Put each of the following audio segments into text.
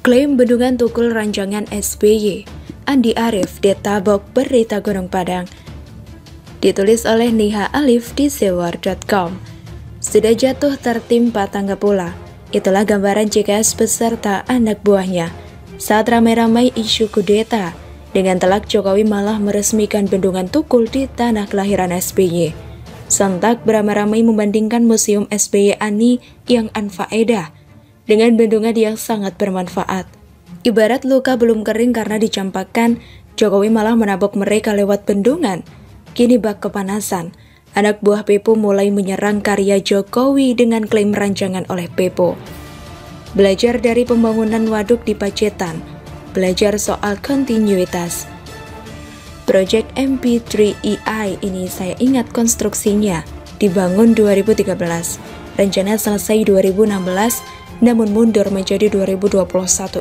Klaim bendungan tukul rancangan SBY, Andi Arief ditabok berita Gunung Padang. Ditulis oleh Niha Alif di sewar.com. Sudah jatuh tertimpa tangga pula. Itulah gambaran JKS beserta anak buahnya saat ramai-ramai isu kudeta. Dengan telak Jokowi malah meresmikan bendungan tukul di tanah kelahiran SBY. Sontak beramai-ramai membandingkan Museum SBY Ani yang anfaedah dengan bendungan yang sangat bermanfaat. Ibarat luka belum kering karena dicampakkan, Jokowi malah menabok mereka lewat bendungan. Kini bak kepanasan, anak buah Pepo mulai menyerang karya Jokowi dengan klaim rancangan oleh Pepo. Belajar dari pembangunan waduk di Pacitan, belajar soal kontinuitas. Proyek MP3EI ini saya ingat konstruksinya, dibangun 2013, rencana selesai 2016, namun mundur menjadi 2021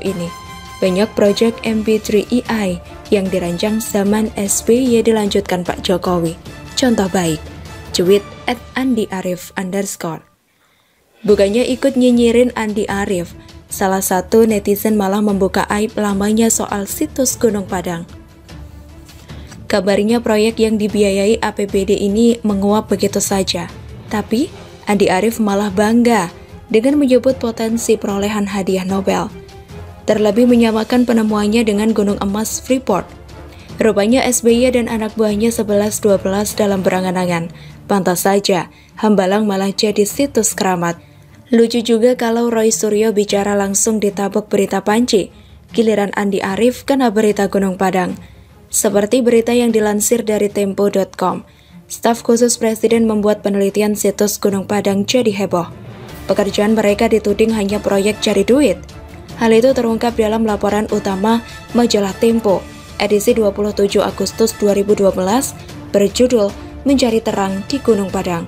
ini. Banyak proyek MP3EI yang dirancang zaman SBY dilanjutkan Pak Jokowi. Contoh baik, tweet @andiarif_. Bukannya ikut nyinyirin Andi Arief, salah satu netizen malah membuka aib lamanya soal situs Gunung Padang. Kabarnya proyek yang dibiayai APBD ini menguap begitu saja, tapi Andi Arief malah bangga dengan menyebut potensi perolehan hadiah Nobel. Terlebih menyamakan penemuannya dengan Gunung Emas Freeport. Rupanya SBY dan anak buahnya 11-12 dalam berangan-angan. Pantas saja, Hambalang malah jadi situs keramat. Lucu juga kalau Roy Suryo bicara langsung ditabok berita panci. Giliran Andi Arief kena berita Gunung Padang. Seperti berita yang dilansir dari Tempo.com, staf khusus Presiden membuat penelitian situs Gunung Padang jadi heboh. Pekerjaan mereka dituding hanya proyek cari duit. Hal itu terungkap dalam laporan utama majalah Tempo, edisi 27 Agustus 2012, berjudul Mencari Terang di Gunung Padang.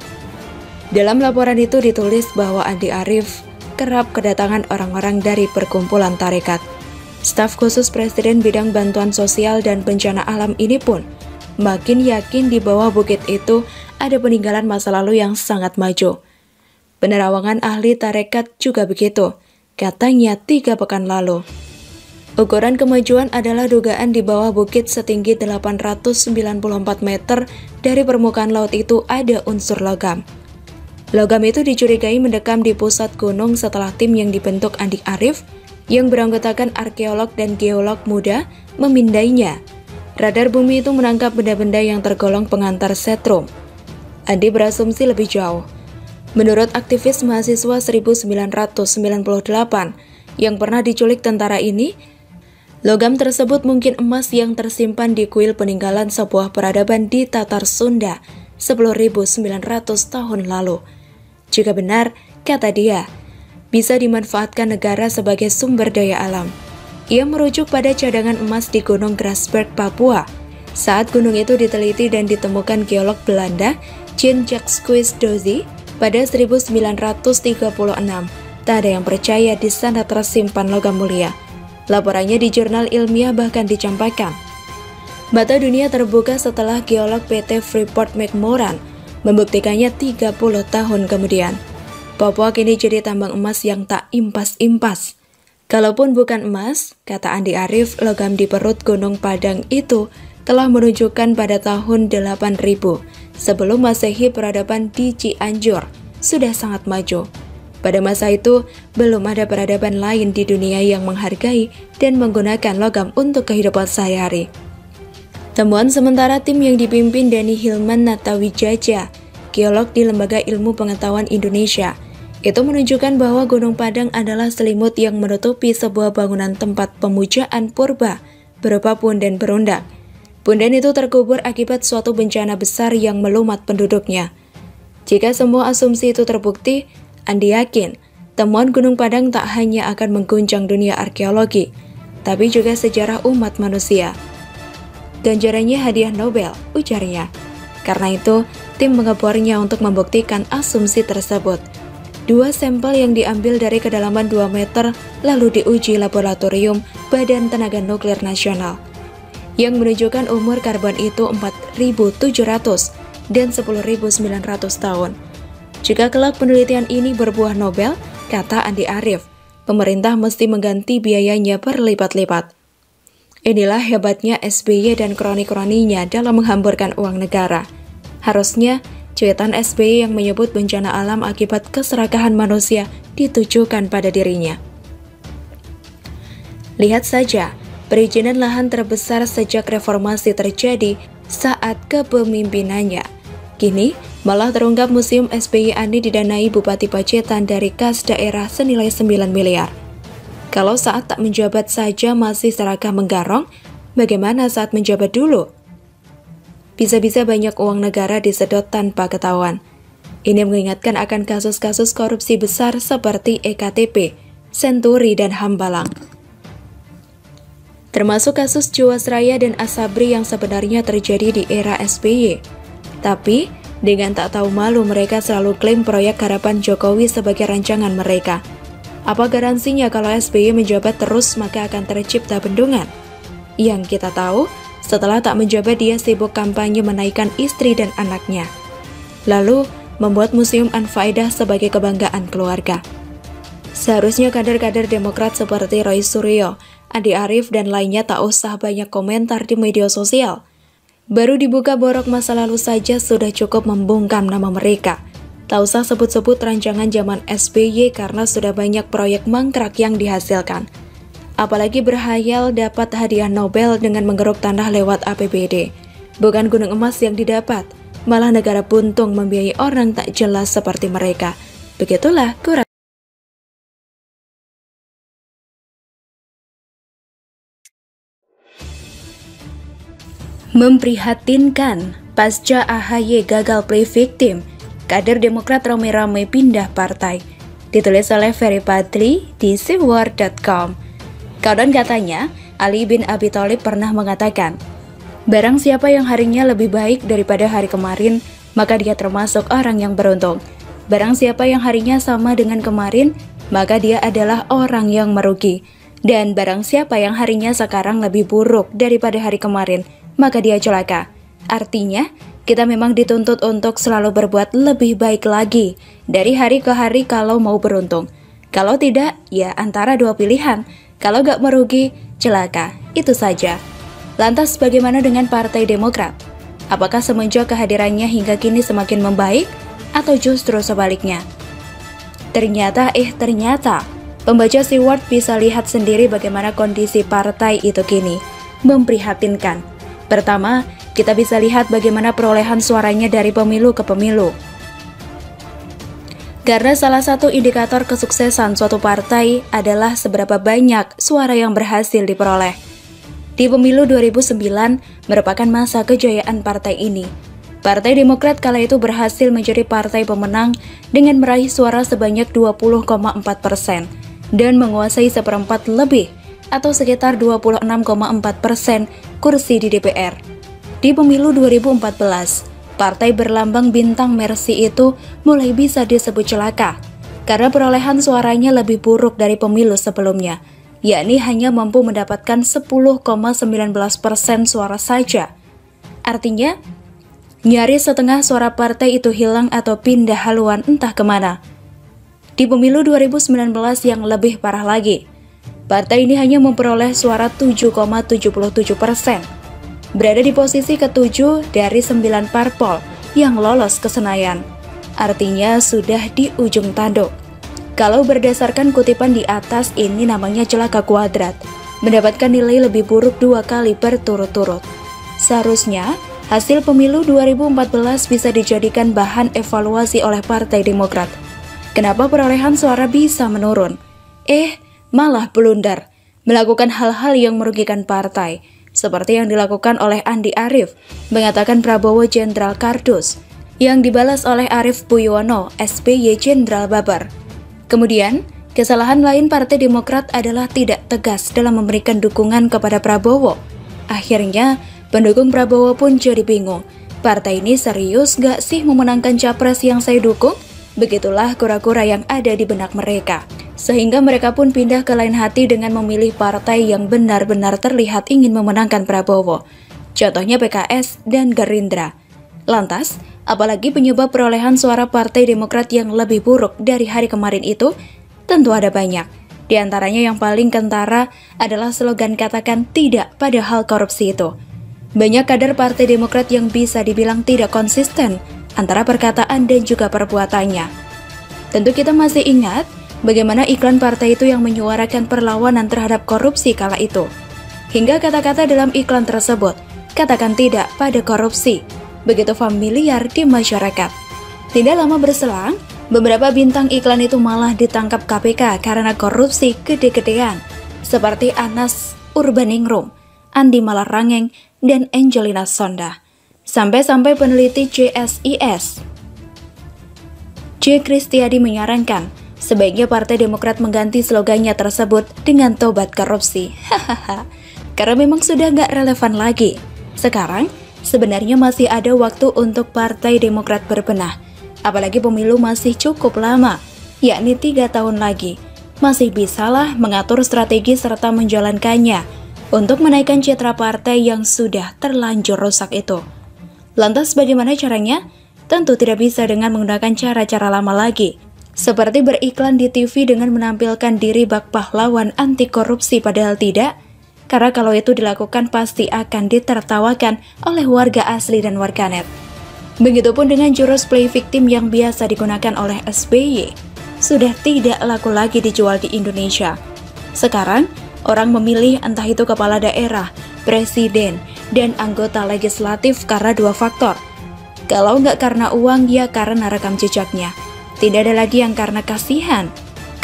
Dalam laporan itu ditulis bahwa Andi Arief kerap kedatangan orang-orang dari perkumpulan tarekat. Staf khusus Presiden bidang bantuan sosial dan bencana alam ini pun makin yakin di bawah bukit itu ada peninggalan masa lalu yang sangat maju. Penerawangan ahli tarekat juga begitu, katanya 3 pekan lalu. Ukuran kemajuan adalah dugaan di bawah bukit setinggi 894 meter dari permukaan laut itu ada unsur logam. Logam itu dicurigai mendekam di pusat gunung setelah tim yang dibentuk Andi Arief yang beranggotakan arkeolog dan geolog muda memindainya. Radar bumi itu menangkap benda-benda yang tergolong pengantar setrum. Andi berasumsi lebih jauh. Menurut aktivis mahasiswa 1998 yang pernah diculik tentara ini, logam tersebut mungkin emas yang tersimpan di kuil peninggalan sebuah peradaban di Tatar Sunda 10.900 tahun lalu. Jika benar, kata dia, bisa dimanfaatkan negara sebagai sumber daya alam. Ia merujuk pada cadangan emas di Gunung Grasberg, Papua. Saat gunung itu diteliti dan ditemukan geolog Belanda, Jean-Jacques Dozy, pada 1936, tak ada yang percaya di sana tersimpan logam mulia. Laporannya di jurnal ilmiah bahkan dicampakkan. Mata dunia terbuka setelah geolog PT Freeport McMoran membuktikannya 30 tahun kemudian. Papua kini jadi tambang emas yang tak impas-impas. Kalaupun bukan emas, kata Andi Arief, logam di perut Gunung Padang itu telah menunjukkan pada tahun 8000 sebelum Masehi peradaban di Cianjur sudah sangat maju. Pada masa itu, belum ada peradaban lain di dunia yang menghargai dan menggunakan logam untuk kehidupan sehari-hari. Temuan sementara tim yang dipimpin Dani Hilman Natawijaja, geolog di Lembaga Ilmu Pengetahuan Indonesia, itu menunjukkan bahwa Gunung Padang adalah selimut yang menutupi sebuah bangunan tempat pemujaan purba berupa punden berundak. Punden itu terkubur akibat suatu bencana besar yang melumat penduduknya. Jika semua asumsi itu terbukti, Andi yakin temuan Gunung Padang tak hanya akan mengguncang dunia arkeologi, tapi juga sejarah umat manusia. Ganjarannya hadiah Nobel, ujarnya. Karena itu, tim mengebornya untuk membuktikan asumsi tersebut. 2 sampel yang diambil dari kedalaman 2 meter lalu diuji laboratorium Badan Tenaga Nuklir Nasional, yang menunjukkan umur karbon itu 4.700 dan 10.900 tahun. Jika kelak penelitian ini berbuah Nobel, kata Andi Arief, pemerintah mesti mengganti biayanya berlipat-lipat. Inilah hebatnya SBY dan kroni-kroninya dalam menghamburkan uang negara. Harusnya, cuitan SBY yang menyebut bencana alam akibat keserakahan manusia ditujukan pada dirinya. Lihat saja, perizinan lahan terbesar sejak reformasi terjadi saat kepemimpinannya. Kini, malah terungkap Museum SBY Ani didanai Bupati Pacitan dari kas daerah senilai 9 miliar. Kalau saat tak menjabat saja masih serakah menggarong, bagaimana saat menjabat dulu? Bisa-bisa banyak uang negara disedot tanpa ketahuan. Ini mengingatkan akan kasus-kasus korupsi besar seperti EKTP, Senturi, dan Hambalang. Termasuk kasus Jiwasraya dan Asabri yang sebenarnya terjadi di era SBY. Tapi, dengan tak tahu malu mereka selalu klaim proyek harapan Jokowi sebagai rancangan mereka. Apa garansinya kalau SBY menjabat terus maka akan tercipta bendungan? Yang kita tahu, setelah tak menjabat dia sibuk kampanye menaikkan istri dan anaknya. Lalu, membuat Museum Anfaedah sebagai kebanggaan keluarga. Seharusnya kader-kader Demokrat seperti Roy Suryo, Andi Arief, dan lainnya tak usah banyak komentar di media sosial. Baru dibuka borok masa lalu saja sudah cukup membungkam nama mereka. Tak usah sebut-sebut rancangan zaman SBY karena sudah banyak proyek mangkrak yang dihasilkan. Apalagi berhayal dapat hadiah Nobel dengan menggeruk tanah lewat APBD. Bukan gunung emas yang didapat, malah negara buntung membiayai orang tak jelas seperti mereka. Begitulah kurang. Memprihatinkan, pasca AHY gagal play victim, kader Demokrat rame-rame pindah partai. Ditulis oleh Ferry Padli di Seward.com. Konon katanya, Ali bin Abi Thalib pernah mengatakan, barang siapa yang harinya lebih baik daripada hari kemarin, maka dia termasuk orang yang beruntung. Barang siapa yang harinya sama dengan kemarin, maka dia adalah orang yang merugi. Dan barang siapa yang harinya sekarang lebih buruk daripada hari kemarin, maka dia celaka. Artinya, kita memang dituntut untuk selalu berbuat lebih baik lagi dari hari ke hari kalau mau beruntung. Kalau tidak, ya antara dua pilihan. Kalau gak merugi, celaka. Itu saja. Lantas bagaimana dengan Partai Demokrat? Apakah semenjak kehadirannya hingga kini semakin membaik? Atau justru sebaliknya? Ternyata, pembaca Seward bisa lihat sendiri bagaimana kondisi partai itu kini. Memprihatinkan. Pertama, kita bisa lihat bagaimana perolehan suaranya dari pemilu ke pemilu. Karena salah satu indikator kesuksesan suatu partai adalah seberapa banyak suara yang berhasil diperoleh. Di pemilu 2009 merupakan masa kejayaan partai ini. Partai Demokrat kala itu berhasil menjadi partai pemenang dengan meraih suara sebanyak 20,4% dan menguasai seperempat lebih atau sekitar 26,4% kursi di DPR. Di pemilu 2014, partai berlambang bintang Mercy itu mulai bisa disebut celaka karena perolehan suaranya lebih buruk dari pemilu sebelumnya, yakni hanya mampu mendapatkan 10,19% suara saja. Artinya, nyaris setengah suara partai itu hilang atau pindah haluan entah kemana. Di pemilu 2019 yang lebih parah lagi, partai ini hanya memperoleh suara 7,77%. Berada di posisi ke-7 dari 9 parpol yang lolos ke Senayan. Artinya sudah di ujung tanduk. Kalau berdasarkan kutipan di atas, ini namanya celaka kuadrat. Mendapatkan nilai lebih buruk 2 kali berturut-turut. Seharusnya, hasil pemilu 2014 bisa dijadikan bahan evaluasi oleh Partai Demokrat. Kenapa perolehan suara bisa menurun? Malah blunder, melakukan hal-hal yang merugikan partai. Seperti yang dilakukan oleh Andi Arief, mengatakan Prabowo Jenderal Kardus, yang dibalas oleh Arief Puyono, SBY Jenderal Babar. Kemudian, kesalahan lain Partai Demokrat adalah tidak tegas dalam memberikan dukungan kepada Prabowo. Akhirnya, pendukung Prabowo pun jadi bingung. Partai ini serius gak sih memenangkan capres yang saya dukung? Begitulah kura-kura yang ada di benak mereka. Sehingga mereka pun pindah ke lain hati dengan memilih partai yang benar-benar terlihat ingin memenangkan Prabowo. Contohnya PKS dan Gerindra. Lantas, apalagi penyebab perolehan suara Partai Demokrat yang lebih buruk dari hari kemarin itu? Tentu ada banyak. Di antaranya yang paling kentara adalah slogan katakan tidak pada hal korupsi itu. Banyak kader Partai Demokrat yang bisa dibilang tidak konsisten antara perkataan dan juga perbuatannya. Tentu kita masih ingat bagaimana iklan partai itu yang menyuarakan perlawanan terhadap korupsi kala itu. Hingga kata-kata dalam iklan tersebut, katakan tidak pada korupsi, begitu familiar di masyarakat. Tidak lama berselang, beberapa bintang iklan itu malah ditangkap KPK karena korupsi gede-gedean, seperti Anas Urbaningrum, Andi Malarangeng, dan Angelina Sonda. Sampai-sampai peneliti CSIS, J. Kristiadi menyarankan, sebaiknya Partai Demokrat mengganti slogannya tersebut dengan tobat korupsi. Hahaha, karena memang sudah nggak relevan lagi. Sekarang, sebenarnya masih ada waktu untuk Partai Demokrat berbenah. Apalagi pemilu masih cukup lama, yakni 3 tahun lagi. Masih bisalah mengatur strategi serta menjalankannya untuk menaikkan citra partai yang sudah terlanjur rusak itu. Lantas bagaimana caranya? Tentu tidak bisa dengan menggunakan cara-cara lama lagi, seperti beriklan di TV dengan menampilkan diri bak pahlawan anti korupsi padahal tidak, karena kalau itu dilakukan pasti akan ditertawakan oleh warga asli dan warganet. Begitupun dengan jurus play victim yang biasa digunakan oleh SBY, sudah tidak laku lagi dijual di Indonesia. Sekarang, orang memilih entah itu kepala daerah, presiden, dan anggota legislatif karena 2 faktor. Kalau nggak karena uang, ya karena rekam jejaknya. Tidak ada lagi yang karena kasihan.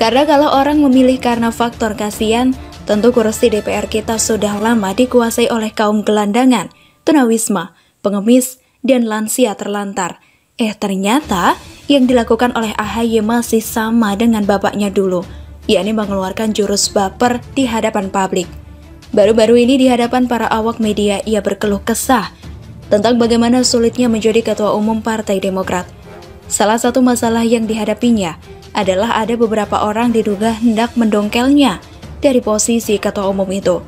Karena kalau orang memilih karena faktor kasihan, tentu kursi DPR kita sudah lama dikuasai oleh kaum gelandangan, tunawisma, pengemis, dan lansia terlantar. Ternyata yang dilakukan oleh AHY masih sama dengan bapaknya dulu, yakni mengeluarkan jurus baper di hadapan publik. Baru-baru ini di hadapan para awak media ia berkeluh kesah tentang bagaimana sulitnya menjadi ketua umum Partai Demokrat. Salah satu masalah yang dihadapinya adalah ada beberapa orang diduga hendak mendongkelnya dari posisi ketua umum itu.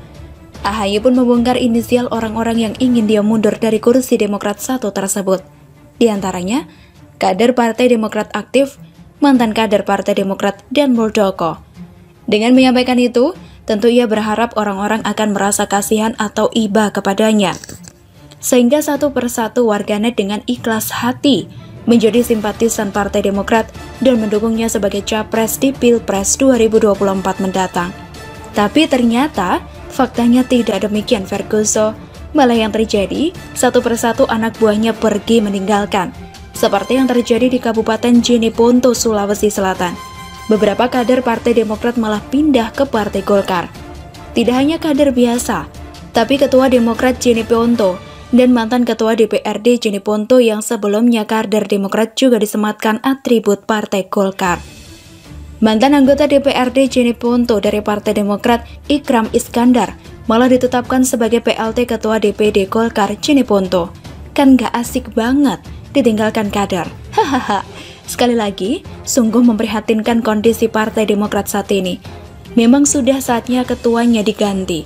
AHY pun membongkar inisial orang-orang yang ingin dia mundur dari kursi Demokrat 1 tersebut. Di antaranya, kader Partai Demokrat aktif, mantan kader Partai Demokrat, dan Muldoko. Dengan menyampaikan itu, tentu ia berharap orang-orang akan merasa kasihan atau iba kepadanya, sehingga satu persatu warganet dengan ikhlas hati menjadi simpatisan Partai Demokrat dan mendukungnya sebagai capres di Pilpres 2024 mendatang. Tapi ternyata faktanya tidak demikian, Ferguso. Malah yang terjadi, satu persatu anak buahnya pergi meninggalkan, seperti yang terjadi di Kabupaten Jeneponto, Sulawesi Selatan. Beberapa kader Partai Demokrat malah pindah ke Partai Golkar. Tidak hanya kader biasa, tapi Ketua Demokrat Jeneponto dan mantan Ketua DPRD Jeneponto yang sebelumnya kader Demokrat juga disematkan atribut Partai Golkar. Mantan anggota DPRD Jeneponto dari Partai Demokrat, Ikram Iskandar, malah ditetapkan sebagai PLT Ketua DPD Golkar Jeneponto. Kan gak asik banget ditinggalkan kader. Hahaha. Sekali lagi, sungguh memprihatinkan kondisi Partai Demokrat saat ini. Memang sudah saatnya ketuanya diganti.